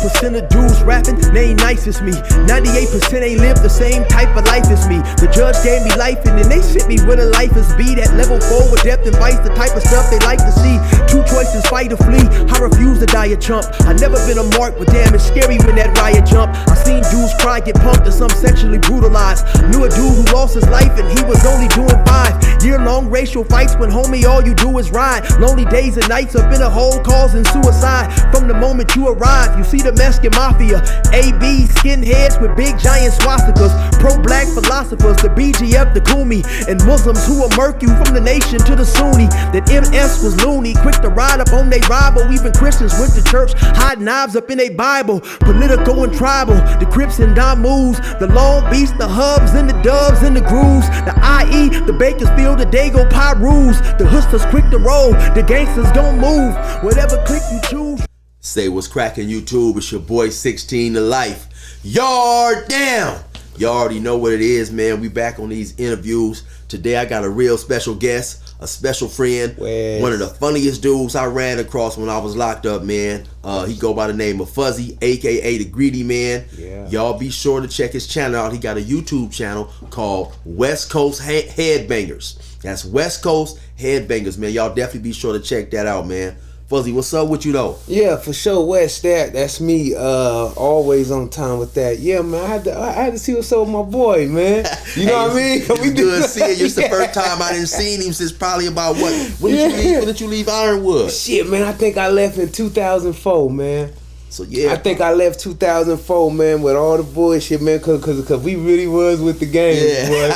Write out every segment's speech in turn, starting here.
1% of dudes rapping, they ain't nice as me. 98% ain't live the same type of life as me. The judge gave me life and then they sent me where the life is be. That level 4 with depth and vice, the type of stuff they like to see. Two choices, fight or flee. I refuse to die a chump. I never been a mark, but damn, it's scary when that riot jump. I seen dudes cry, get pumped, and some sexually brutalized. Knew a dude who lost his life and he was only doing 5 year-long racial fights when homie all you do is ride. Lonely days and nights up in a hole causing suicide. From the moment you arrive, you see the Mexican mafia, AB skinheads with big giant swastikas, pro-black philosophers, the BGF, the Kumi, and Muslims who will murk you from the nation to the Sunni. That MS was loony, quick to ride up on they rival. Even Christians went to church, hide knives up in they Bible. Political and tribal, the Crips and Damus, the Long Beach, the Hubs and the Dubs and the Grooves, the IE, the Bakersfield, the Dago Pyrus, the hustlers quick to roll, the gangsters don't move, whatever click you choose. Say what's cracking YouTube, it's your boy 16 to life. Yard down. You already know what it is, man. We back on these interviews. Today I got a real special guest, a special friend, one of the funniest dudes I ran across when I was locked up, man. He go by the name of Fuzzy, aka the Greedy Man. Yeah. Y'all be sure to check his channel out. He got a YouTube channel called West Coast Headbangers. That's West Coast Headbangers, man. Y'all definitely be sure to check that out, man. Fuzzy, what's up with you though? Yeah, for sure, West. That's me. Always on time with that. Yeah, man. I had to see what's up with my boy, man. You know what I mean? It's good seeing you. It's the first time I didn't seen him since probably about what? When did you leave Ironwood? Shit, man. I think I left in 2004, man. So yeah, I think I left 2004, man, with all the bullshit, man, cause we really was with the game, boy.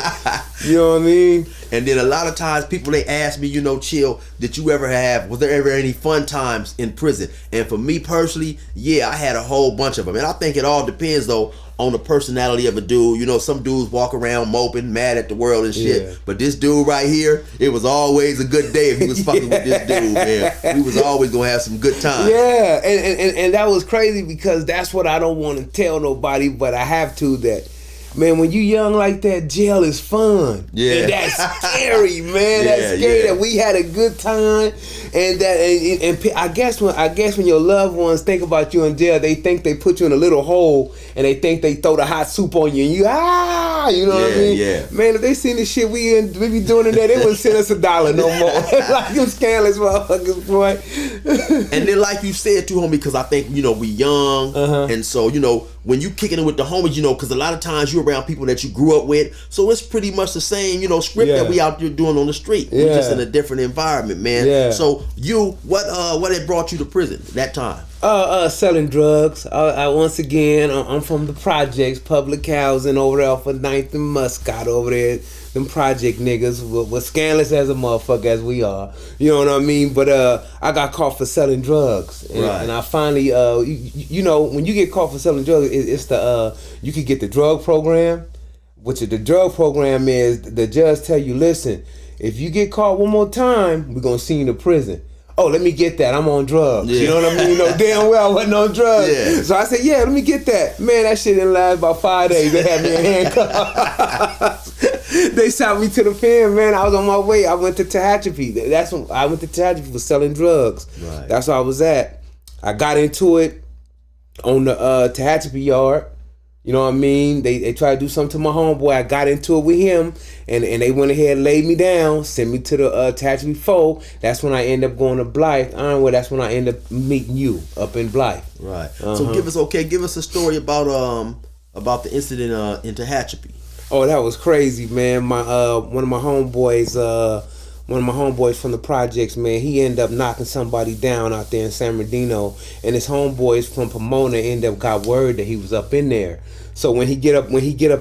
You know what I mean? And then a lot of times people, they ask me, you know, Chill, was there ever any fun times in prison? And for me personally, yeah, I had a whole bunch of them. And I think it all depends though on the personality of a dude. You know, some dudes walk around moping, mad at the world and shit. Yeah. But this dude right here, it was always a good day if he was fucking with this dude, man. We was always gonna have some good times. Yeah, and that was crazy because that's what I don't want to tell nobody, but I have to, that man, when you young like that, jail is fun. Yeah. And that's scary, man. That's scary that we had a good time. And that and I guess when your loved ones think about you in jail, they think they put you in a little hole and they think they throw the hot soup on you and you you know what I mean? Yeah. Man, if they seen the shit we be doing in there, they wouldn't send us $1 no more. Like them scandalous motherfuckers, boy. And then like you said too, homie, because I think, you know, we young, and so, you know, when you kicking it with the homies, you know, because a lot of times you're around people that you grew up with, so it's pretty much the same, you know, script that we out there doing on the street. We're just in a different environment, man. Yeah. So you, what had brought you to prison that time? Selling drugs. I once again, I'm from the projects, public housing over there off of 9th and Muscat over there. Them project niggas were scandalous as a motherfucker as we are. You know what I mean? But I got caught for selling drugs. And I finally, you know, when you get caught for selling drugs, it's the, you could get the drug program, which the drug program is, the judge tell you, listen, if you get caught one more time, we're going to send you to prison. Oh, let me get that. I'm on drugs. Yeah. You know what I mean? You know damn well I wasn't on drugs. Yeah. So I said, yeah, let me get that. Man, that shit didn't last about 5 days. They had me in handcuffs. They shot me to the pen, man. I was on my way. I went to Tehachapi. That's when I went to Tehachapi for selling drugs. Right. That's where I was at. I got into it on the Tehachapi yard. You know what I mean? They tried to do something to my homeboy. I got into it with him, and they went ahead and laid me down, sent me to the Tehachapi 4. That's when I ended up going to Blythe. Ironwood, that's when I ended up meeting you up in Blythe. Right. So give us a story about the incident in Tehachapi. Oh, that was crazy, man. My one of my homeboys from the projects, man, he ended up knocking somebody down out there in San Bernardino, and his homeboys from Pomona ended up got word that he was up in there. So when he get up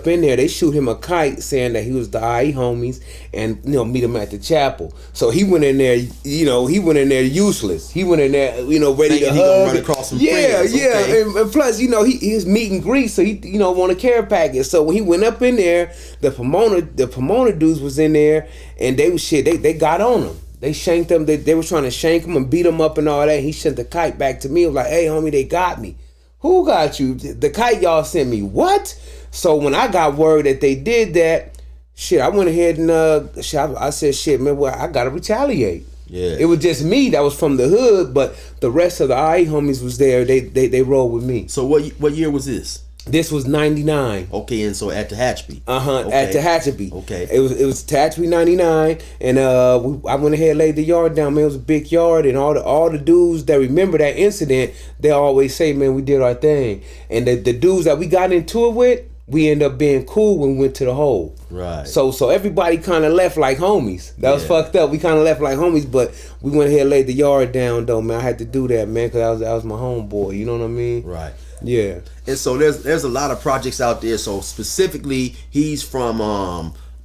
in there, they shoot him a kite saying that he was the IE homies and, you know, meet him at the chapel. So he went in there, you know, useless. He went in there, you know, ready to hug. Run across some yeah, friends. yeah. Okay. And plus, you know, he was meat and grease, so he, you know, want a care package. So when he went up in there, the Pomona dudes was in there, and they was they got on him. They shanked him. They was trying to shank him and beat him up and all that. He sent the kite back to me. He was like, hey, homie, they got me. Who got you? The kite y'all sent me. What? So when I got word that they did that, shit, I went ahead and I said, shit, man, well, I gotta retaliate. Yeah. It was just me that was from the hood, but the rest of the I.E. homies was there. They rolled with me. So what year was this? This was 99. Okay, and so at Tehachapi. Okay. At Tehachapi. Okay. It was Tehachapi 99, and I went ahead and laid the yard down. Man, it was a big yard, and all the dudes that remember that incident, they always say, man, we did our thing. And the dudes that we got into it with, we ended up being cool when we went to the hole. Right. So everybody kind of left like homies. That was fucked up. We kind of left like homies, but we went ahead and laid the yard down, though, man. I had to do that, man, because that was my homeboy. You know what I mean? Right. Yeah. And so there's a lot of projects out there. So specifically, he's from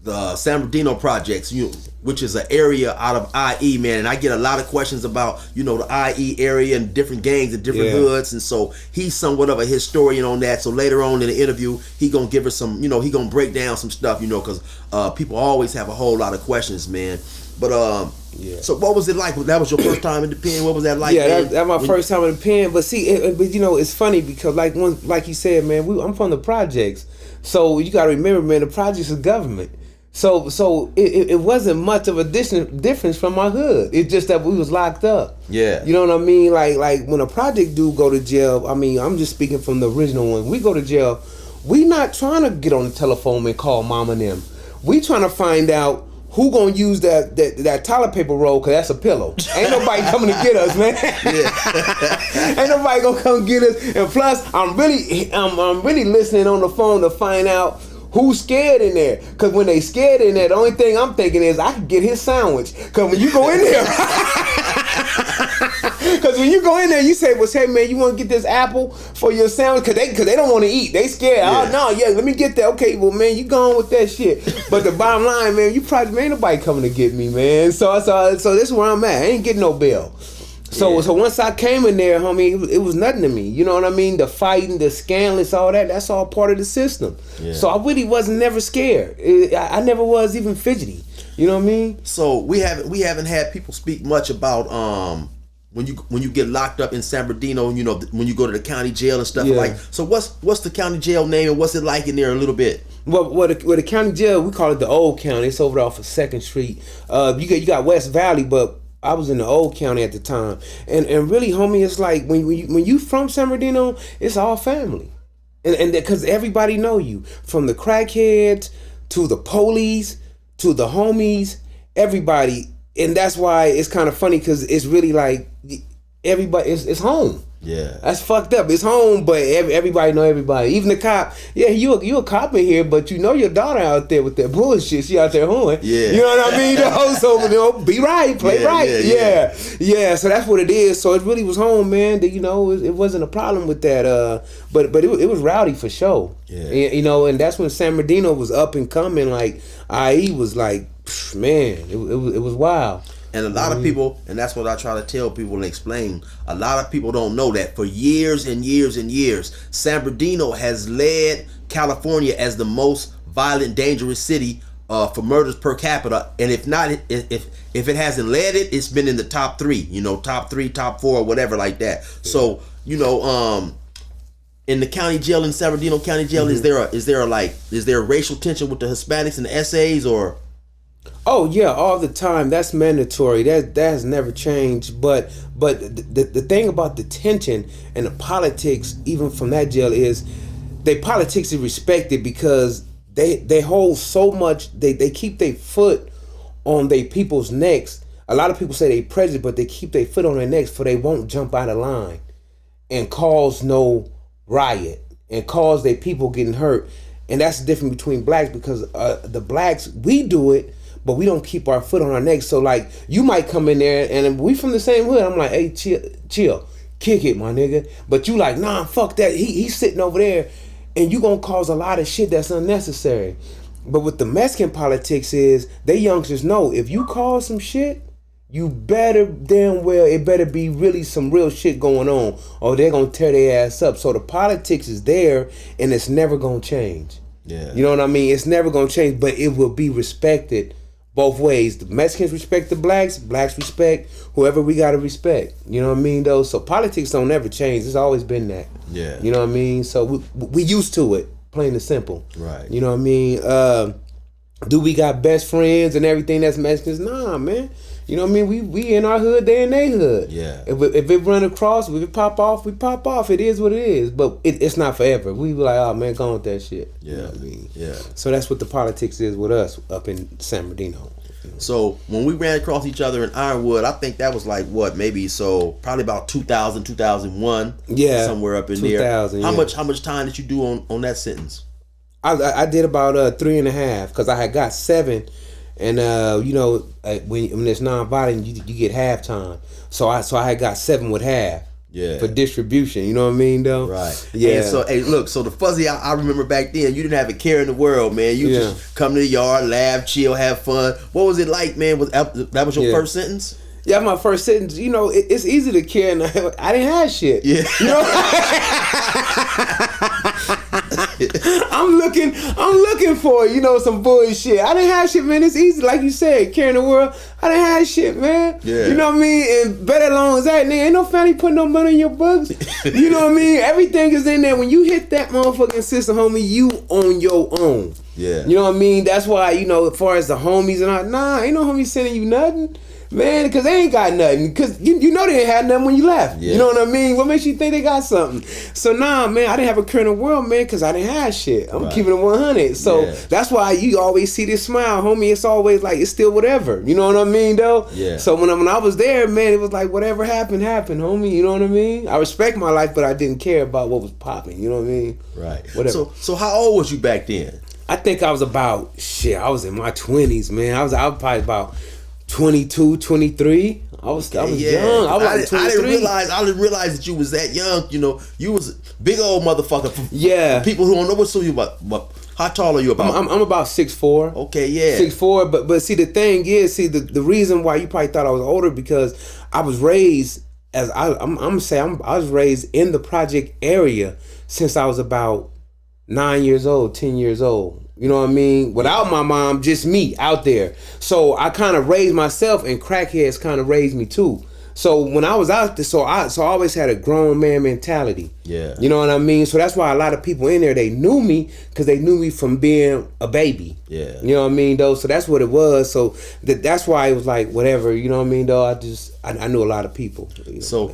the San Bernardino projects, which is an area out of I.E., man. And I get a lot of questions about, the I.E. area and different gangs and different hoods. And so he's somewhat of a historian on that. So later on in the interview, he gonna give us some, he gonna break down some stuff, because people always have a whole lot of questions, man. But so what was it like? That was your first time in the pen. What was that like? Yeah, man? that my first time in the pen. But see, it's funny because like you said, man, I'm from the projects, so you got to remember, man, the projects is government. So it wasn't much of a difference from my hood. It's just that we was locked up. Yeah. You know what I mean? Like when a project dude go to jail, I mean, I'm just speaking from the original one. We go to jail, we not trying to get on the telephone and call mom and them. We trying to find out who gonna use that toilet paper roll, cause that's a pillow. Ain't nobody coming to get us, man. Ain't nobody gonna come get us. And plus, I'm really listening on the phone to find out who's scared in there. Cause when they scared in there, the only thing I'm thinking is I can get his sandwich. Cause when you go in there, cause when you go in there, you say, "Well, hey man, you want to get this apple for your sandwich?" Cause they don't want to eat. They scared. Yeah. Oh no, yeah, let me get that. Okay, well man, you going with that shit. But the bottom line, man, you probably ain't nobody coming to get me, man. So this is where I'm at. I ain't getting no bail. So once I came in there, homie, it was nothing to me. You know what I mean? The fighting, the scandalous, all that's all part of the system. Yeah. So I really wasn't never scared. I never was even fidgety. You know what I mean? So we haven't had people speak much about when you get locked up in San Bernardino, when you go to the county jail and stuff like. So what's the county jail name and what's it like in there a little bit? Well, the county jail, we call it the Old County. It's over off of 2nd Street. You got West Valley, but I was in the Old County at the time, and really, homie, it's like when you from San Bernardino, it's all family, and because everybody know you, from the crackheads to the police to the homies, everybody, and that's why it's kind of funny because it's really like everybody, it's home. Yeah, that's fucked up. It's home, but everybody know everybody. Even the cop. Yeah, you a cop in here, but you know your daughter out there with that bullshit. She out there hoeing. Yeah, you know what I mean. So be right, play right. Yeah. So that's what it is. So it really was home, man. It wasn't a problem with that. But it was rowdy for sure. Yeah. And that's when San Bernardino was up and coming. Like I.E. was like, man, it was wild. And a lot of people, and that's what I try to tell people and explain, a lot of people don't know that for years and years and years, San Bernardino has led California as the most violent, dangerous city for murders per capita. And if not, if it hasn't led it, it's been in the top 3, top 3, top 4, or whatever like that. Yeah. So, in the county jail, in San Bernardino County Jail, is there racial tension with the Hispanics and the essays, or? Oh yeah, all the time. That's mandatory. That has never changed. But the thing about the tension and the politics, even from that jail, is their politics is respected because they hold so much. They keep their foot on their people's necks. A lot of people say they prejudice, but they keep their foot on their necks for they won't jump out of line and cause no riot and cause their people getting hurt. And that's the difference between blacks, because the blacks, we do it, but we don't keep our foot on our necks. So like, you might come in there and we from the same hood. I'm like, hey, chill, kick it, my nigga. But you like, nah, fuck that. He's sitting over there, and you gonna cause a lot of shit that's unnecessary. But with the Mexican politics is, they youngsters know if you cause some shit, you better damn well, it better be really some real shit going on, or they're gonna tear their ass up. So the politics is there, and it's never gonna change. Yeah, you know what I mean? It's never gonna change, but it will be respected both ways. The Mexicans respect the blacks respect whoever we gotta respect. You know what I mean, though? So politics don't ever change. It's always been that. Yeah. You know what I mean? So we used to it, plain and simple. Right. You know what I mean? Do we got best friends and everything that's Mexicans? Nah, man. You know what I mean? We in our hood, they in their hood. Yeah. If it run across, if it pop off, we pop off. It is what it is. But it's not forever. We be like, oh man, go on with that shit. Yeah. You know what I mean? Yeah. So that's what the politics is with us up in San Bernardino. So when we ran across each other in Ironwood, I think that was like what, maybe probably about 2000, 2001. Yeah. Somewhere up in 2000, there. yeah. How much time did you do on that sentence? I did about 3.5 because I had got 7, and when it's non-violent, you get half time. So I had got 7 with half. Yeah. For distribution, you know what I mean, though. Right. Yeah. And so, hey, look. So the fuzzy, I remember back then, you didn't have a care in the world, man. You just come to the yard, laugh, chill, have fun. What was it like, man? That was your first sentence? Yeah, my first sentence. You know, it's easy to care, and I didn't have shit. Yeah. You know? I'm looking for, some bullshit. I didn't have shit, man. It's easy, like you said, carrying the world. I didn't have shit, man. Yeah. You know what I mean? And better along as that, nigga, ain't no family putting no money in your books. You know what I mean? Everything is in there. When you hit that motherfucking system, homie, you on your own. Yeah. You know what I mean? That's why, as far as the homies and all, ain't no homies sending you nothing. Man, because they ain't got nothing. Because you know they ain't had nothing when you left. Yeah. You know what I mean? What makes you think they got something? So, man, I didn't have a career in the world, man, because I didn't have shit. I'm keeping it 100. So, that's why you always see this smile, homie. It's always like, it's still whatever. You know what I mean, though? Yeah. So, when I was there, man, it was like, whatever happened, homie. You know what I mean? I respect my life, but I didn't care about what was popping. You know what I mean? Right. Whatever. So how old was you back then? I think I was about, I was in my 20s, man. I was probably about 22, 23. I was young. I was like 23. I didn't realize that you was that young. You was a big old motherfucker. For people who don't know what's you about. How tall are you about? I'm about 6'4". Okay, yeah. 6'4", but see the thing is, the reason why you probably thought I was older because I was raised as I was raised in the project area since I was about 9 years old, 10 years old. You know what I mean? Without my mom, just me out there. So I kind of raised myself, and crackheads kind of raised me too. So when I was out there, so I always had a grown man mentality. Yeah. You know what I mean? So that's why a lot of people in there, they knew me because they knew me from being a baby. Yeah. You know what I mean, though? So that's what it was. So that's why it was like, whatever, you know what I mean, though? I knew a lot of people. So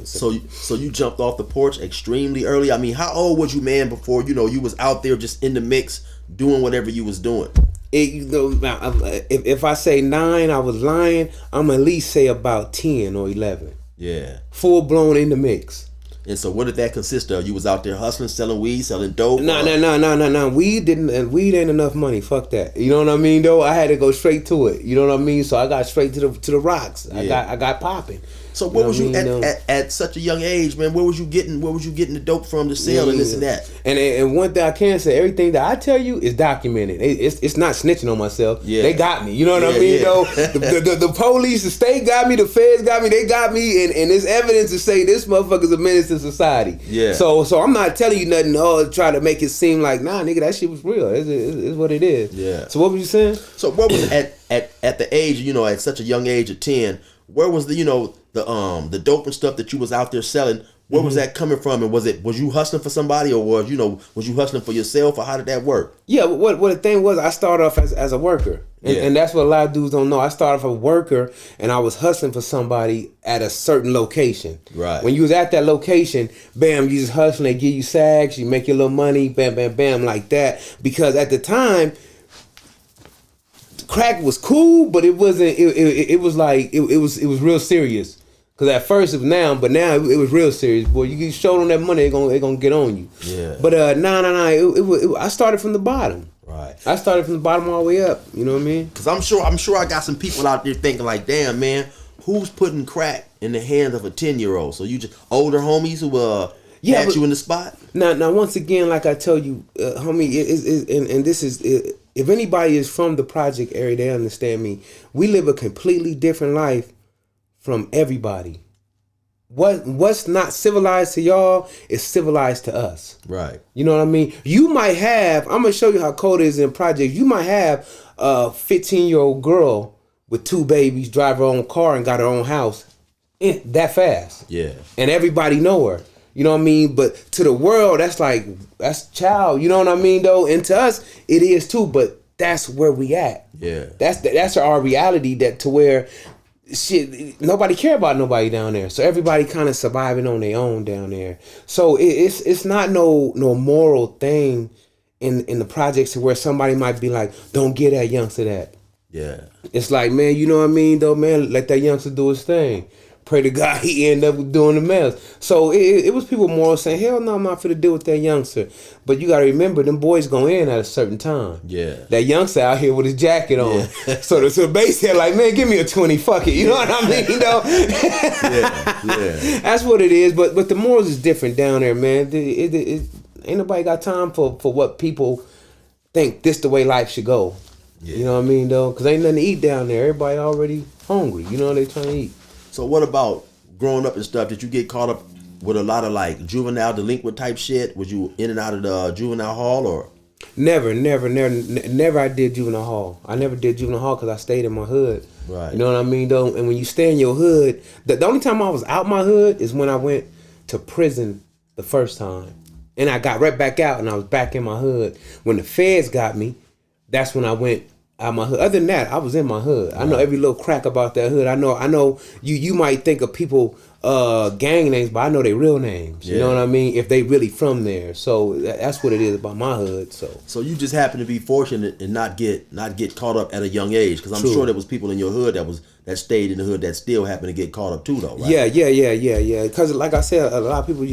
you jumped off the porch extremely early. I mean, how old was you, man, before, you was out there just in the mix doing whatever you was doing? If I say 9, I was lying. I'm at least say about 10 or 11. Yeah. Full blown in the mix. And so what did that consist of? You was out there hustling, selling weed, selling dope? No. Weed ain't enough money. Fuck that. You know what I mean, though? I had to go straight to it. You know what I mean? So I got straight to the rocks. Yeah. I got popping. So what was you at such a young age, man? Where was you getting the dope from to sell and this and that? And one thing I can say, everything that I tell you is documented. It's not snitching on myself. Yeah. They got me. You know what I mean? Though the police, the state got me, the feds got me, they got me, and there's evidence to say this motherfucker's a menace to society. Yeah. So I'm not telling you nothing. Try to make it seem like nigga, that shit was real. It's what it is. Yeah. So what were you saying? So what was at the age, at such a young age of 10? Where was the dope and stuff that you was out there selling? Where was that coming from? And was you hustling for somebody, or was you hustling for yourself, or how did that work? Yeah, what the thing was, I started off as a worker, and that's what a lot of dudes don't know. I started off a worker, and I was hustling for somebody at a certain location. Right. When you was at that location, bam, you just hustling. They give you sags, you make your little money, bam, bam, bam, like that. Because at the time, crack was cool, but it wasn't. It was like it was real serious. Cause at first it was but now it was real serious. Boy, you get showed on that money, they gonna get on you. Yeah. But I started from the bottom. Right. I started from the bottom all the way up. You know what I mean? Cause I'm sure I got some people out there thinking like, damn man, who's putting crack in the hands of a 10-year-old? So you just older homies who had you in the spot? Now once again, like I tell you, homie, and this is. If anybody is from the project area, they understand me. We live a completely different life from everybody. What's not civilized to y'all is civilized to us. Right. You know what I mean? You might have, I'm going to show you how cold it is in projects. You might have a 15-year-old girl with 2 babies, drive her own car and got her own house that fast. Yeah. And everybody know her. You know what I mean? But to the world, that's child. You know what I mean, though? And to us, it is too. But that's where we at. Yeah. That's our reality. That to where shit, nobody care about nobody down there. So everybody kind of surviving on their own down there. So it's not no moral thing in the projects where somebody might be like, don't get that youngster that. Yeah. It's like, man, you know what I mean, though, man, let that youngster do his thing. Pray to God he end up doing the mess. So it was people more saying, hell no, I'm not finna deal with that youngster. But you gotta remember, them boys go in at a certain time. Yeah. That youngster out here with his jacket on. Yeah. So the base head like, man, give me a 20, fuck it. You know what I mean? You know? Yeah. That's what it is. But the morals is different down there, man. Ain't nobody got time for what people think this the way life should go. Yeah. You know what I mean, though? Because ain't nothing to eat down there. Everybody already hungry. You know, they trying to eat. So what about growing up and stuff? Did you get caught up with a lot of like juvenile delinquent type shit? Was you in and out of the juvenile hall or? Never I did juvenile hall. I never did juvenile hall because I stayed in my hood. Right. You know what I mean, though? And when you stay in your hood, the only time I was out my hood is when I went to prison the first time. And I got right back out and I was back in my hood. When the feds got me, that's when I went out my hood. Other than that, I was in my hood. I know every little crack about that hood. I know you might think of people gang names, but I know their real names. Yeah. You know what I mean? If they really from there. So that's what it is about my hood. So you just happen to be fortunate and not get caught up at a young age, because I'm sure there was people in your hood that stayed in the hood that still happen to get caught up too, though, right? Yeah. Because like I said, a lot of people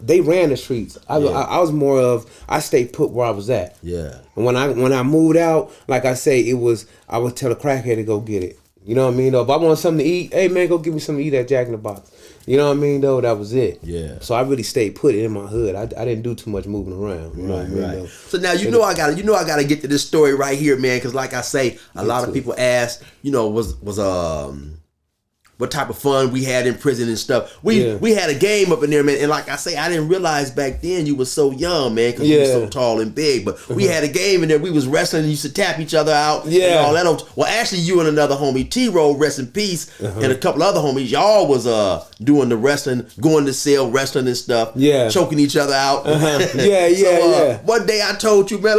they ran the streets. I was more of I stayed put where I was at. Yeah. And when I moved out, like I say, I would tell a crackhead to go get it. You know what I mean, though? If I want something to eat, hey man, go give me something to eat at Jack in the Box. You know what I mean, though? That was it. Yeah. So I really stayed put in my hood. I didn't do too much moving around. You know what I mean, though? So now I gotta get to this story right here, man, because like I say, a lot of people ask, was what type of fun we had in prison and stuff. We had a game up in there, man, and like I say, I didn't realize back then you was so young, man, because you was so tall and big. But we had a game in there. We was wrestling and used to tap each other out. Yeah. And all that. Well, actually, you and another homie, T-Roll, rest in peace, and a couple other homies, y'all was doing the wrestling, going to cell, wrestling and stuff. Yeah. Choking each other out. Yeah. One day I told you, man,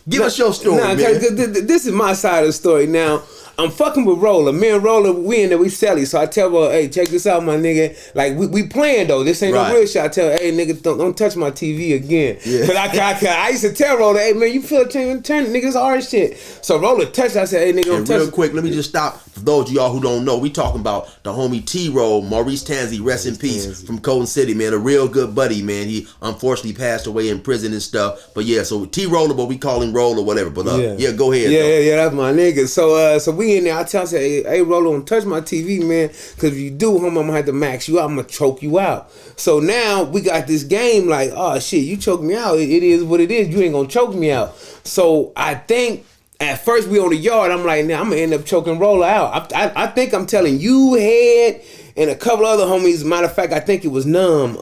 give us your story, man. This is my side of the story now. I'm fucking with Roller. Me and Roller, we in there, we selly. So I tell her, hey, check this out, my nigga. Like, we playing, though. This ain't no real shit. I tell her, hey, nigga, don't touch my TV again. Yeah. But I used to tell Roller, hey, man, you feel turn niggas hard shit. So Roller touched. I said, hey, nigga, don't touch. Real quick, let me just stop. For those of y'all who don't know, we talking about the homie T-Roll, Maurice Tanzi, rest in peace, from Colton City, man. A real good buddy, man. He unfortunately passed away in prison and stuff. But yeah, so T-Roller, but we call him Roll or whatever. But yeah, go ahead. Yeah, that's my nigga. So we in there. I tell her, hey, Roller, don't touch my TV, man. Because if you do, homie, I'm going to have to max you out. I'm going to choke you out. So now we got this game like, oh, shit, you choke me out. It is what it is. You ain't going to choke me out. So I think at first we on the yard. I'm like, nah, I'm going to end up choking Roller out. I think I'm telling you, Head, and a couple other homies. Matter of fact, I think it was Numb,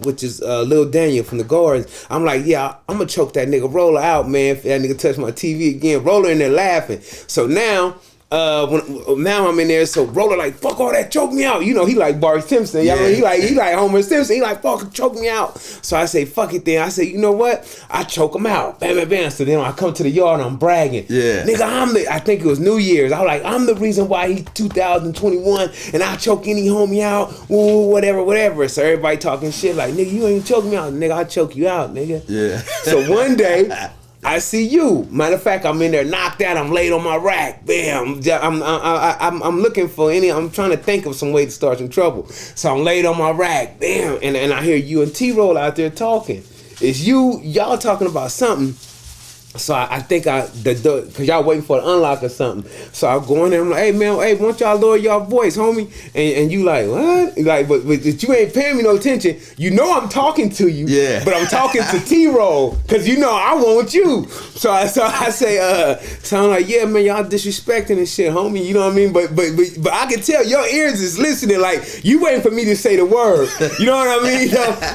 which is Lil Daniel from the Guards. I'm like, yeah, I'm going to choke that nigga Roller out, man, if that nigga touch my TV again. Roller in there laughing. So now I'm in there, so Roller like, fuck all that, choke me out. You know, he like Bart Simpson. Yeah. He like Homer Simpson. He like, fuck, choke me out. So I say, fuck it then. I say, you know what? I choke him out. Bam, bam, bam. So then I come to the yard and I'm bragging. Yeah. Nigga, I think it was New Year's. I was like, I'm the reason why he's 2021 and I choke any homie out. Ooh, whatever. So everybody talking shit like, nigga, you ain't choke me out. Nigga, I choke you out, nigga. Yeah. So one day, I see you. Matter of fact, I'm in there knocked out. I'm laid on my rack. Bam. I'm looking for I'm trying to think of some way to start some trouble. So I'm laid on my rack. Bam. And I hear you and T-Roll out there talking. It's y'all talking about something. So I think because y'all waiting for an unlock or something. So I go in there, I'm like, hey man, why don't y'all lower y'all voice, homie? And you like, what? Like, but you ain't paying me no attention. You know I'm talking to you, but I'm talking to T-Roll, because you know I want you. So I say, so I'm like, yeah man, y'all disrespecting and shit, homie, you know what I mean? But I can tell your ears is listening, like, you waiting for me to say the word. You know what I mean?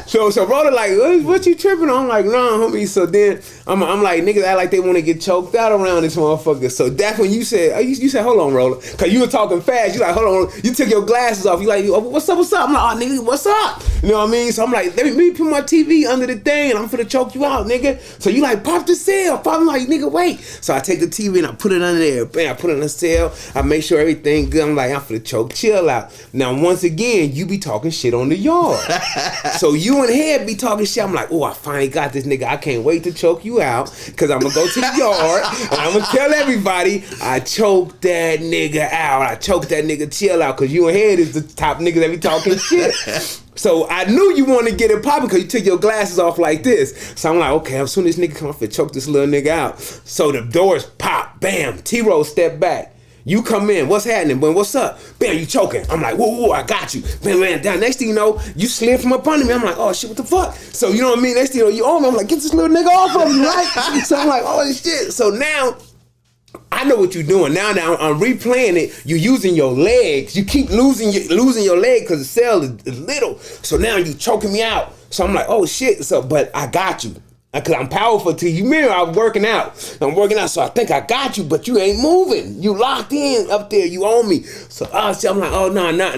So Roller like, what you tripping on? I'm like, nah, homie. So then I'm like, nigga, act like they want to get choked out around this motherfucker. So that's when you said, you said, hold on, Roller, because you were talking fast. You like, hold on. You took your glasses off. You like, what's up? I'm like, oh, nigga, what's up? You know what I mean? So I'm like, let me put my TV under the thing, and I'm finna choke you out, nigga. So you like, pop the cell. I'm like, nigga, wait. So I take the TV and I put it under there. Bam, I put it on the cell. I make sure everything good. I'm like, I'm finna choke chill out. Now, once again, you be talking shit on the yard. So you and Head be talking shit. I'm like, oh, I finally got this nigga. I can't wait to choke you out, because I'm gonna go to the yard and I'm gonna tell everybody I choked that nigga out. I choked that nigga chill out, because you and Head is the top niggas that be talking shit. So I knew you wanted to get it popping because you took your glasses off like this. So I'm like, okay, as soon as this nigga come off and choke this little nigga out. So the doors pop, bam, T-Roll step back. You come in, what's happening? But what's up? Bam, you choking. I'm like, whoa, I got you. Bam, man, down. Next thing you know, you slid from up under me. I'm like, oh shit, what the fuck? So you know what I mean? Next thing you know, you on me. I'm like, get this little nigga off of me, right? So I'm like, oh shit. So now, I know what you're doing. Now I'm replaying it. You're using your legs. You keep losing your leg because the cell is little. So now you choking me out. So I'm like, oh shit. So, but I got you. Because I'm powerful to you. Remember, I'm working out, so I think I got you, but you ain't moving. You locked in up there. You on me. So I'm like, oh no, now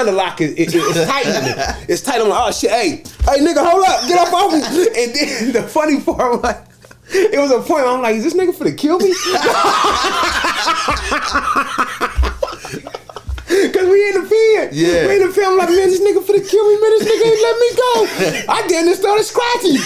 the lock is tightening. It's tight. I'm like, oh shit, hey nigga, hold up, get up off me. And then the funny part, I'm like, it was a point where I'm like, is this nigga finna kill me? Cause we in the pen. Yeah. We in the pen. I'm like, man, this nigga finna kill me, man. This nigga ain't let me go. I damn near started scratching you.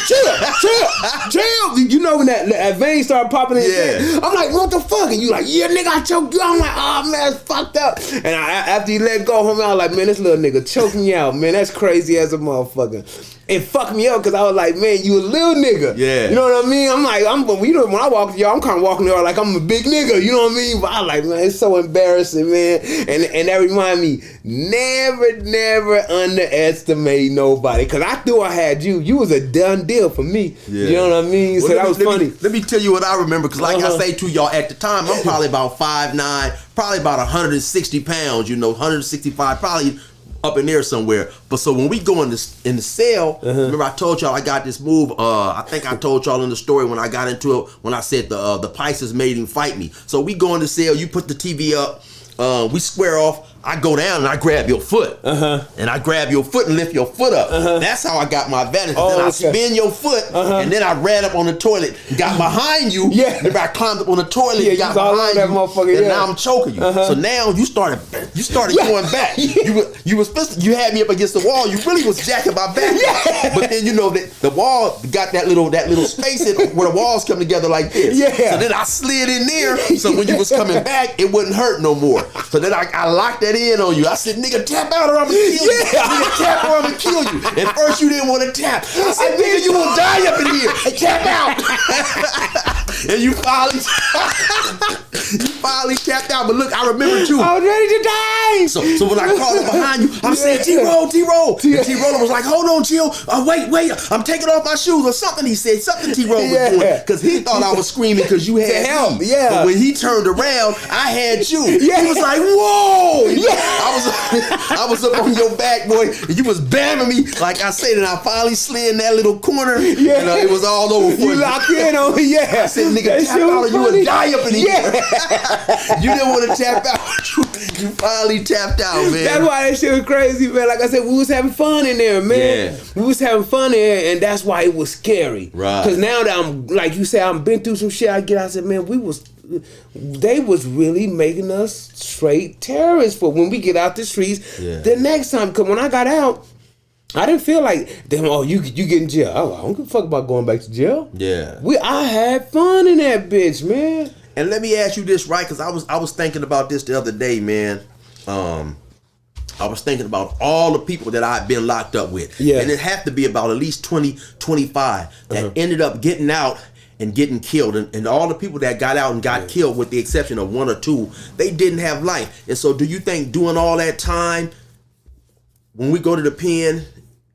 Chill. You know when that vein started popping in your head. I'm like, what the fuck? And you like, yeah, nigga, I choked you. I'm like, oh man, it's fucked up. And after you let go, homie, I was like, man, this little nigga choked me out, man. That's crazy as a motherfucker. It fucked me up because I was like, man, you a little nigga. Yeah. You know what I mean? I'm like, when I walk to y'all, I'm kind of walking there like I'm a big nigga. You know what I mean? But I like, man, it's so embarrassing, man. And that remind me, never underestimate nobody. Because I thought I had you. You was a done deal for me. Yeah. You know what I mean? Well, so that was funny. Let me tell you what I remember. Because like I say to y'all, at the time, I'm probably about 5'9", probably about 160 pounds, 165, probably up in there somewhere. But so when we go in the cell, remember I told y'all I got this move. I think I told y'all in the story when I got into it, when I said the Pisces made him fight me. So we go in the cell, you put the TV up, we square off. I go down and I grab your foot. And I grab your foot and lift your foot up. That's how I got my advantage. Then I spin your foot, and then I ran up on the toilet, got behind you. Then I climbed up on the toilet, got behind you, motherfucker, and now I'm choking you. So now you started going back. You had me up against the wall. You really was jacking my back. But then the wall got that little space in where the walls come together like this. So then I slid in there. So when you was coming back, it wouldn't hurt no more. So then I locked that in on you. I said, nigga, tap out or I'm gonna kill you. Nigga, tap or I'm gonna kill you. At first you didn't want to tap. I said, nigga, you gonna die up in here. Tap out. And you finally tapped out. But look, I remember too. I was ready to die. So when I crawled up behind you, I'm saying, T-Roll. And T-Roller was like, hold on, chill. Wait, I'm taking off my shoes or something. He said something T-Roll was doing because he thought I was screaming because you had help. But when he turned around, I had you. He was like, whoa. I was up on your back, boy, and you was bamming me. Like I said, and I finally slid in that little corner, and it was all over for you. You locked in on me, I said, nigga, tap out or you would die up in here. You didn't want to tap out. You finally tapped out, man. That's why that shit was crazy, man. Like I said, we was having fun in there, man. We was having fun in there, and that's why it was scary. Right. Because now that I'm, like you said, I'm been through some shit, I said, man, they was really making us straight terrorists for when we get out the streets. The next time, because when I got out, I didn't feel like, damn, you get in jail. I don't give a fuck about going back to jail. I had fun in that bitch, man. And let me ask you this, right? Because I was thinking about this the other day, man. I was thinking about all the people that I've been locked up with. And it had to be about at least 20, 25 that ended up getting out and getting killed. And all the people that got out and got killed, with the exception of one or two, they didn't have life. And so do you think doing all that time, when we go to the pen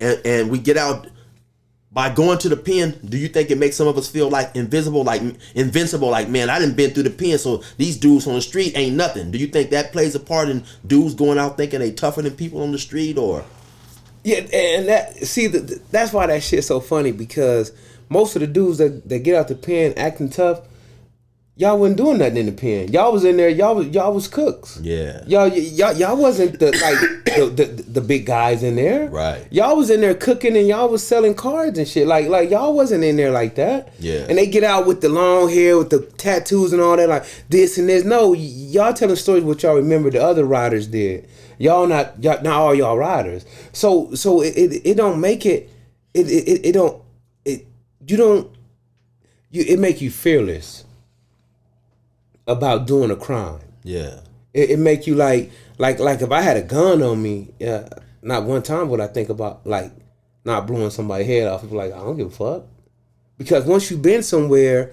and we get out, by going to the pen, do you think it makes some of us feel like invincible, like man, I done been through the pen, so these dudes on the street ain't nothing? Do you think that plays a part in dudes going out thinking they tougher than people on the street, or? Yeah, and that's why that shit's so funny, because most of the dudes that get out the pen acting tough, y'all wasn't doing nothing in the pen. Y'all was in there. Y'all was cooks. Yeah. Y'all wasn't the the big guys in there. Right. Y'all was in there cooking and y'all was selling cards and shit. Like y'all wasn't in there like that. Yeah. And they get out with the long hair, with the tattoos and all that, like this and this. No, y'all telling stories what y'all remember the other riders did. Y'all not all y'all riders. So it don't make it. It make you fearless about doing a crime. Yeah. It make you like if I had a gun on me, not one time would I think about like not blowing somebody's head off. People like, I don't give a fuck. Because once you've been somewhere,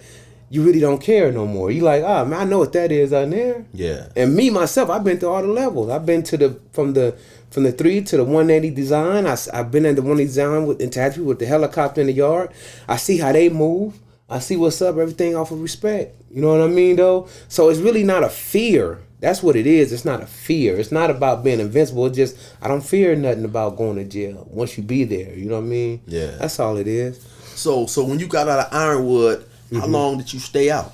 you really don't care no more. You like, man, I know what that is out there. Yeah. And me myself, I've been through all the levels. I've been to from the 3 to the 180 design. I've been in the 180 design with attached with the helicopter in the yard. I see how they move. I see what's up, everything off of respect. You know what I mean, though? So it's really not a fear. That's what it is. It's not a fear. It's not about being invincible. It's just, I don't fear nothing about going to jail once you be there. You know what I mean? Yeah. That's all it is. So when you got out of Ironwood, how long did you stay out?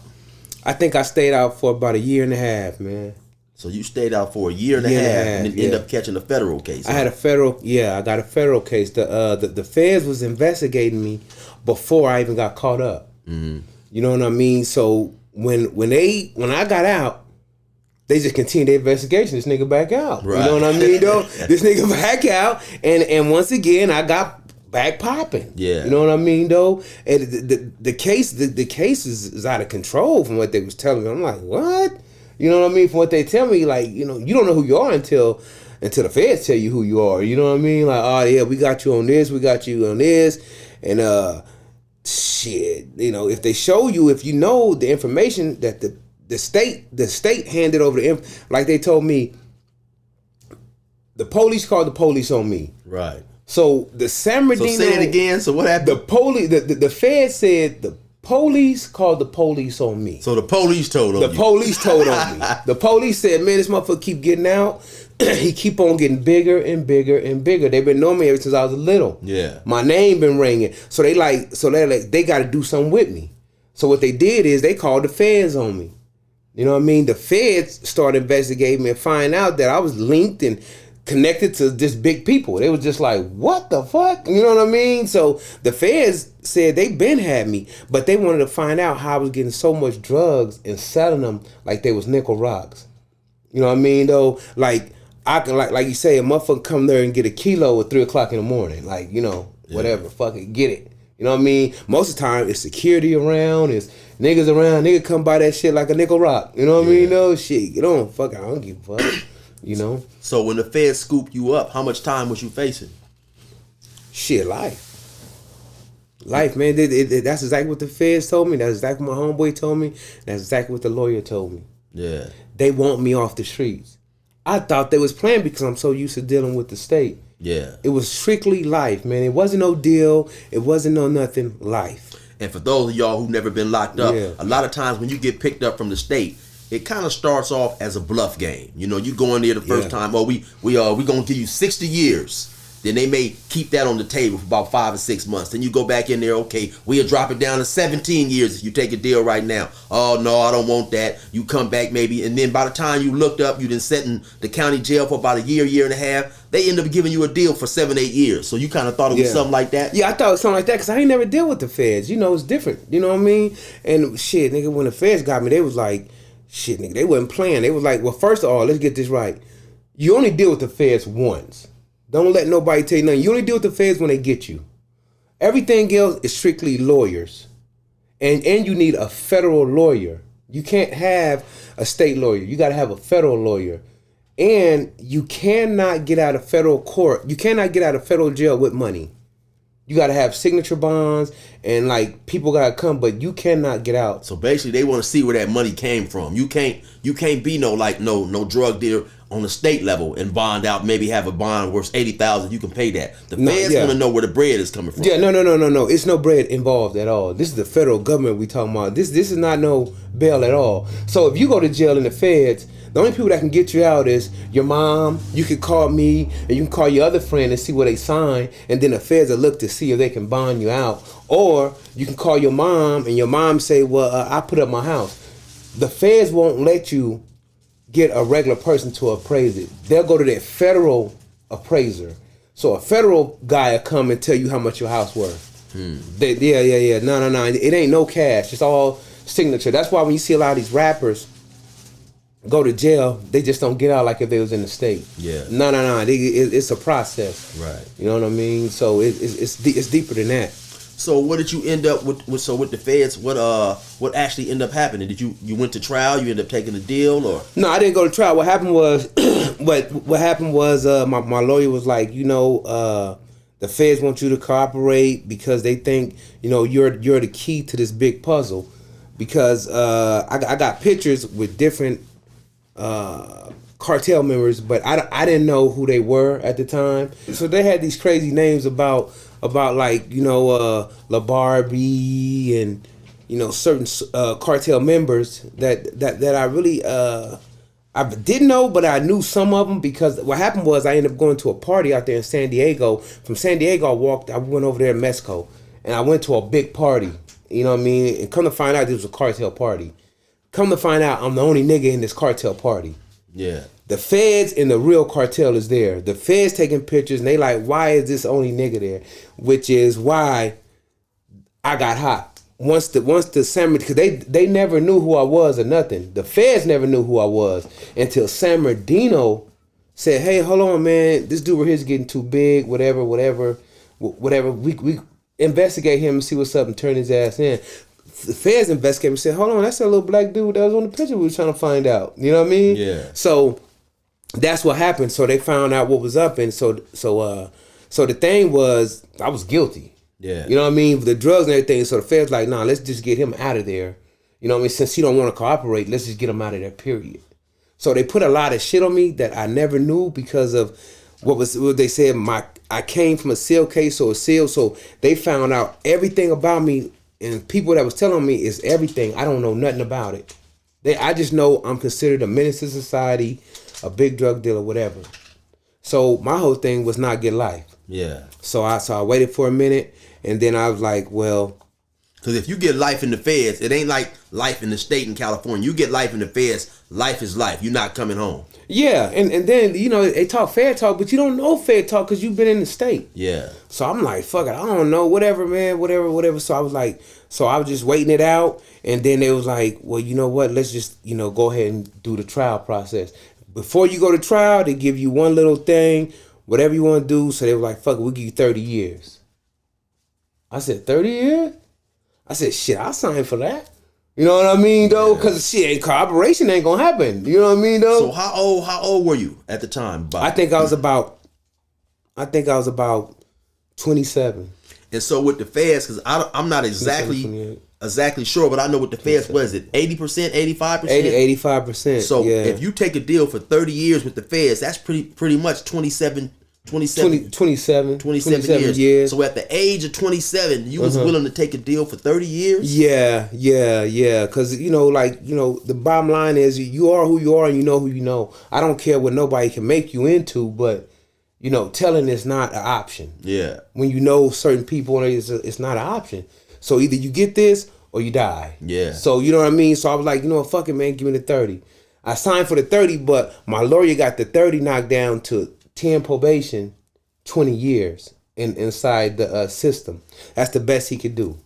I think I stayed out for about 1.5 years, man. So you stayed out for 1.5 years and then end up catching a federal case. I had a federal, I got a federal case. The feds was investigating me before I even got caught up. Mm-hmm. You know what I mean? So when I got out, they just continued their investigation. This nigga back out. Right. You know what I mean, though? This nigga back out, and once again I got back popping. Yeah. You know what I mean, though? And the case is out of control from what they was telling me. I'm like, what? You know what I mean? From what they tell me, like, you know, you don't know who you are until the feds tell you who you are. You know what I mean? Like, oh yeah, we got you on this, we got you on this, and shit. You know, if they show you, if you know the information that the state handed over like they told me, the police called the police on me. Right. So the San Bernardino. So say it again. So what happened? The police, the Fed said the police called the police on me. So the police told on you. The police told on me. The police said, "Man, this motherfucker keep getting out. He keep on getting bigger and bigger and bigger. They've been knowing me ever since I was little. Yeah, my name been ringing. So they they got to do something with me. So what they did is they called the feds on me. You know what I mean? The feds started investigating me and find out that I was linked and connected to just big people. They was just like, what the fuck? You know what I mean? So the feds said they been had me, but they wanted to find out how I was getting so much drugs and selling them like they was nickel rocks. You know what I mean, though? Like I can like you say, a motherfucker come there and get a kilo at 3 o'clock in the morning. Like, you know, whatever, fuck it, get it. You know what I mean? Most of the time it's security around, it's niggas around, nigga come buy that shit like a nickel rock. You know what I mean? No shit. Get on, fuck it, I don't give a fuck. You know? So when the feds scooped you up, how much time was you facing? Shit, life. Life, man. That's exactly what the feds told me. That's exactly what my homeboy told me. That's exactly what the lawyer told me. Yeah. They want me off the streets. I thought they was playing because I'm so used to dealing with the state. Yeah. It was strictly life, man. It wasn't no deal. It wasn't no nothing. Life. And for those of y'all who've never been locked up, a lot of times when you get picked up from the state, it kind of starts off as a bluff game. You know, you go in there the first time, oh, we gonna give you 60 years. Then they may keep that on the table for about 5 or 6 months. Then you go back in there, okay, we'll drop it down to 17 years if you take a deal right now. Oh, no, I don't want that. You come back maybe, and then by the time you looked up, you done sat in the county jail for about a year and a half. They end up giving you a deal for 7, 8 years. So you kind of thought it was something like that? Yeah, I thought it was something like that because I ain't never deal with the feds. You know, it's different. You know what I mean? And shit, nigga, when the feds got me, they was like, shit, nigga, they wasn't playing. They was like, well, first of all, let's get this right. You only deal with the feds once. Don't let nobody tell you nothing. You only deal with the feds when they get you. Everything else is strictly lawyers. And you need a federal lawyer. You can't have a state lawyer. You got to have a federal lawyer. And you cannot get out of federal court. You cannot get out of federal jail with money. You got to have signature bonds and like people got to come, but you cannot get out. So basically they want to see where that money came from. You can't be no drug dealer on the state level and bond out, maybe have a bond worth $80,000. You can pay that. The feds want to know where the bread is coming from. Yeah, no. It's no bread involved at all. This is the federal government we talking about. This is not no bail at all. So if you go to jail in the feds, The only people that can get you out is your mom. You could call me, and you can call your other friend and see where they sign, and then the feds will look to see if they can bond you out. Or you can call your mom, and your mom say, well, I put up my house. The feds won't let you get a regular person to appraise it. They'll go to their federal appraiser. So a federal guy will come and tell you how much your house worth. Yeah. No. It ain't no cash. It's all signature. That's why when you see a lot of these rappers go to jail, they just don't get out like if they was in the state. Yeah. No. It's a process. Right. You know what I mean? So it's deeper than that. So what did you end up with? So with the feds, what actually ended up happening? Did you went to trial? You ended up taking a deal, or? No, I didn't go to trial. What happened was, what happened was, my lawyer was like, the feds want you to cooperate because they think, you're the key to this big puzzle. Because I got pictures with different cartel members, but I didn't know who they were at the time. So they had these crazy names about like La Barbie and certain cartel members that I really I didn't know, but I knew some of them because what happened was I ended up going to a party out there in San Diego. From San Diego, I went over there to Mexico, and I went to a big party. You know what I mean? And come to find out, this was a cartel party. Come to find out, I'm the only nigga in this cartel party. Yeah. The feds and the real cartel is there. The feds taking pictures, and they like, why is this only nigga there? Which is why I got hot. Once the San, because they never knew who I was or nothing. The feds never knew who I was until San Bernardino said, "Hey, hold on, man. This dude right here's getting too big. Whatever. We investigate him and see what's up and turn his ass in." The feds investigated and said, "Hold on, that's that little black dude that was on the picture we were trying to find out." You know what I mean? Yeah. So that's what happened. So they found out what was up, and so the thing was, I was guilty. Yeah. You know what I mean? The drugs and everything. So the feds like, nah, let's just get him out of there. You know what I mean? Since he don't want to cooperate, let's just get him out of there, period. So they put a lot of shit on me that I never knew because of what they said. I came from a SEAL case, so a SEAL. So they found out everything about me, and people that was telling me is everything. I don't know nothing about it. I just know I'm considered a menace to society, a big drug dealer, whatever. So my whole thing was not get life. Yeah. So I waited for a minute. And then I was like, well, because if you get life in the feds, it ain't like life in the state in California. You get life in the feds, life is life. You're not coming home. Yeah, and then they talk Fed talk, but you don't know Fed talk because you've been in the state. Yeah. So I'm like, fuck it, I don't know, whatever, man, whatever. So I was just waiting it out, and then they was like, well, you know what? Let's just go ahead and do the trial process. Before you go to trial, they give you one little thing, whatever you want to do. So they were like, fuck it, we'll give you 30 years. I said, 30 years? I said, shit, I'll sign for that. You know what I mean, though? Because shit, cooperation ain't gonna happen. You know what I mean, though? So how old were you at the time? I think I was about 27. And so with the feds, because I'm not exactly sure, but I know with the feds, what is it, 80%, 85%? 85%. So yeah. if you take a deal for 30 years with the feds, that's pretty much 27 years. So at the age of 27, you was willing to take a deal for 30 years? Yeah. Because, the bottom line is you are who you are and you know who you know. I don't care what nobody can make you into, but, telling is not an option. Yeah. When you know certain people, it's not an option. So either you get this or you die. Yeah. So, you know what I mean? So I was like, fuck it, man, give me the 30. I signed for the 30, but my lawyer got the 30 knocked down to 10 probation, 20 years inside the system. That's the best he could do. You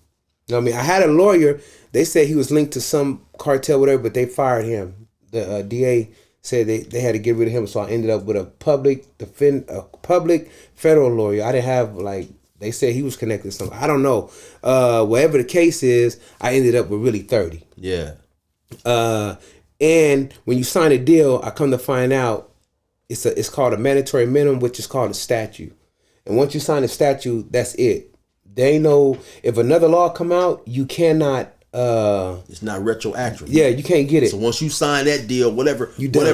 know what I mean? I had a lawyer. They said he was linked to some cartel, whatever, but they fired him. The DA said they had to get rid of him, so I ended up with a public federal lawyer. I didn't have, they said he was connected to something. I don't know. Whatever the case is, I ended up with really 30. Yeah. And when you sign a deal, I come to find out it's called a mandatory minimum, which is called a statute. And once you sign a statute, that's it. They know if another law come out, you cannot. It's not retroactive. Yeah, you can't get it. So once you sign that deal, whatever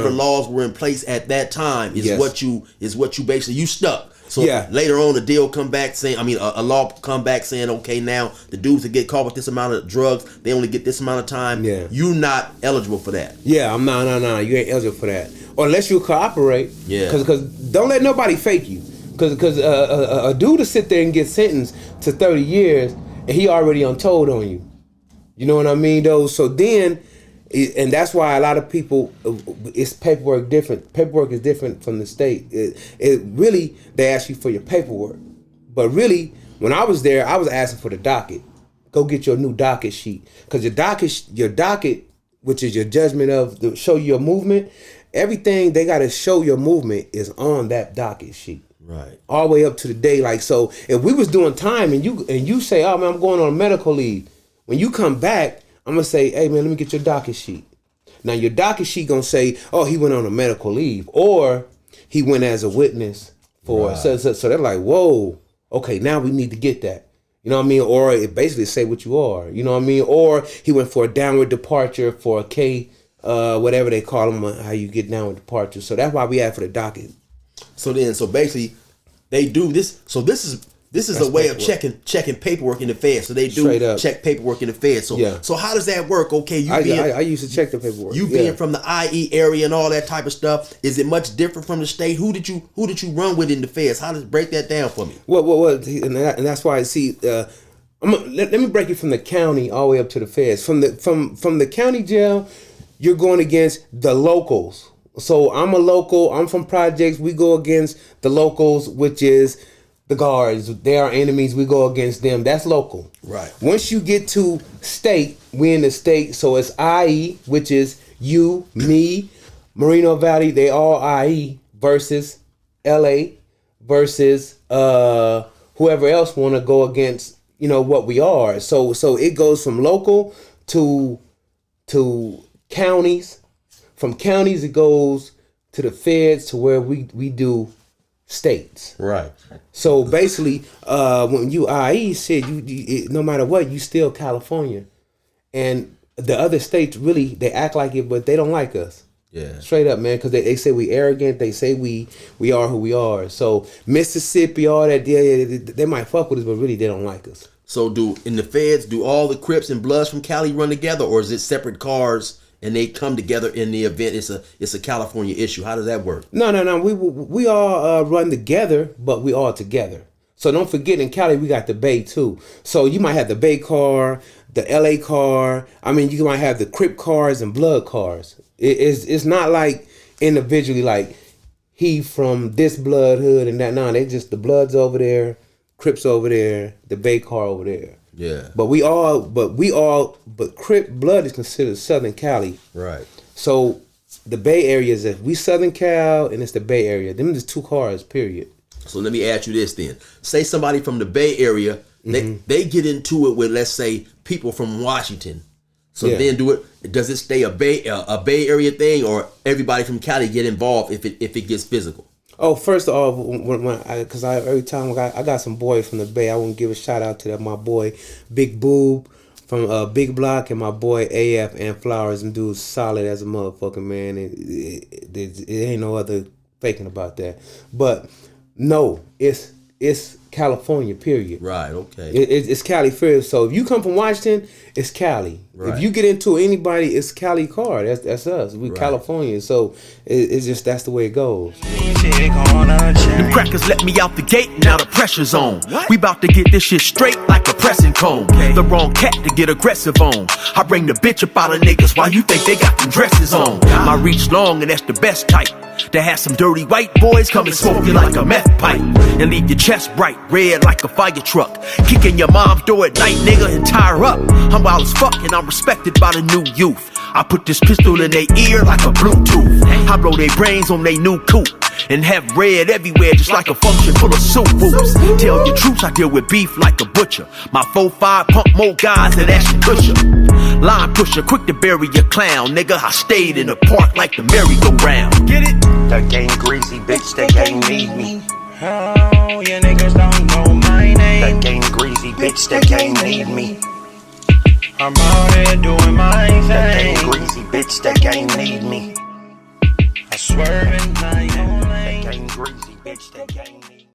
laws were in place at that time is what you basically you stuck. So later on, the deal come back saying, a law come back saying, okay, now the dudes that get caught with this amount of drugs, they only get this amount of time. Yeah. You're not eligible for that. Yeah, I'm not. No, you ain't eligible for that. Or unless you cooperate. Yeah. Because don't let nobody fake you. Because a dude to sit there and get sentenced to 30 years, and he already untold on you. You know what I mean, though? So then, and that's why a lot of people, it's paperwork different. Paperwork is different from the state. It really, they ask you for your paperwork. But really, when I was there, I was asking for the docket. Go get your new docket sheet. Because your docket, which is your judgment of, to show your movement, everything they got to show your movement is on that docket sheet. Right. All the way up to the day. Like, so if we was doing time and you say, oh man, I'm going on a medical leave. When you come back, I'm going to say, hey man, let me get your docket sheet. Now your docket sheet going to say, oh, he went on a medical leave, or he went as a witness for, right. So they're like, whoa, okay, now we need to get that. You know what I mean? Or it basically say what you are, you know what I mean? Or he went for a downward departure for a K, whatever they call them, how you get downward departure. So that's why we have for the docket. So basically they do this. So this is a way of checking paperwork in the Fed. So they do check paperwork in the Fed. So how does that work? Okay, I used to check the paperwork. You being from the IE area and all that type of stuff, is it much different from the state? Who did you run with in the Feds? How does break that down for me? Well, and that's why I see. Let me break it from the county all the way up to the Feds. From the county jail, you're going against the locals. So I'm a local. I'm from projects. We go against the locals, which is the guards. They are enemies. We go against them. That's local. Right. Once you get to state, we in the state. So it's IE, which is you, me, Moreno Valley. They all IE versus LA versus whoever else want to go against. You know what we are. So it goes from local to counties. From counties, it goes to the Feds, to where we do states. Right. So basically, when you IE shit, you no matter what, you still California, and the other states really they act like it, but they don't like us. Yeah. Straight up, man, because they say we arrogant. They say we are who we are. So Mississippi, all that, they might fuck with us, but really they don't like us. So in the Feds, do all the Crips and Bloods from Cali run together, or is it separate cars? And they come together in the event it's a California issue. How does that work? No. We all run together, but we all together. So don't forget, in Cali we got the Bay too. So you might have the Bay car, the LA car. I mean, you might have the Crip cars and Blood cars. It's not like individually like he from this blood hood and that. No, they just the Bloods over there, Crips over there, the Bay car over there. Yeah. But Crip Blood is considered Southern Cali. Right. So the Bay Area is we Southern Cal and it's the Bay Area. Them just two cars, period. So let me ask you this then. Say somebody from the Bay Area, they get into it with, let's say, people from Washington. So then does it stay a Bay Area thing, or everybody from Cali get involved if it gets physical? Oh, first of all, because every time I got some boys from the Bay, I want to give a shout out to that, my boy Big Boob from Big Block, and my boy AF and Flowers. And dudes solid as a motherfucker, man. It ain't no other faking about that. But no, it's California, period. Right. Okay. It's Cali first. So if you come from Washington, it's Cali. Right. If you get into anybody, it's Cali car. That's us. We California. So it's just that's the way it goes. The crackers let me out the gate, now the pressure's on. We about to get this shit straight like a pressing cone. The wrong cat to get aggressive on. I bring the bitch up out of niggas while you think they got them dresses on. My reach long and that's the best type. To have some dirty white boys come and smoke you like a meth pipe. And leave your chest bright red like a fire truck. Kicking your mom's door at night, nigga, and tie her up. I'm wild as fuck and I'm respected by the new youth. I put this pistol in their ear like a Bluetooth. I blow their brains on their new coupe. And have red everywhere just like a function full of soup whoops. Tell your troops I deal with beef like a butcher. My 4-5 pump more guys than Ashton Kutcher. Line pusher, quick to bury your clown. Nigga, I stayed in the park like the merry-go-round. Get it? That game greasy, bitch, that game need me. Oh, you niggas don't know my name. That game greasy, bitch, that game need me. I'm out here doing my thing. That game greasy, bitch, that game need me. I swerve in my own lane. That game greasy, bitch, that game need me.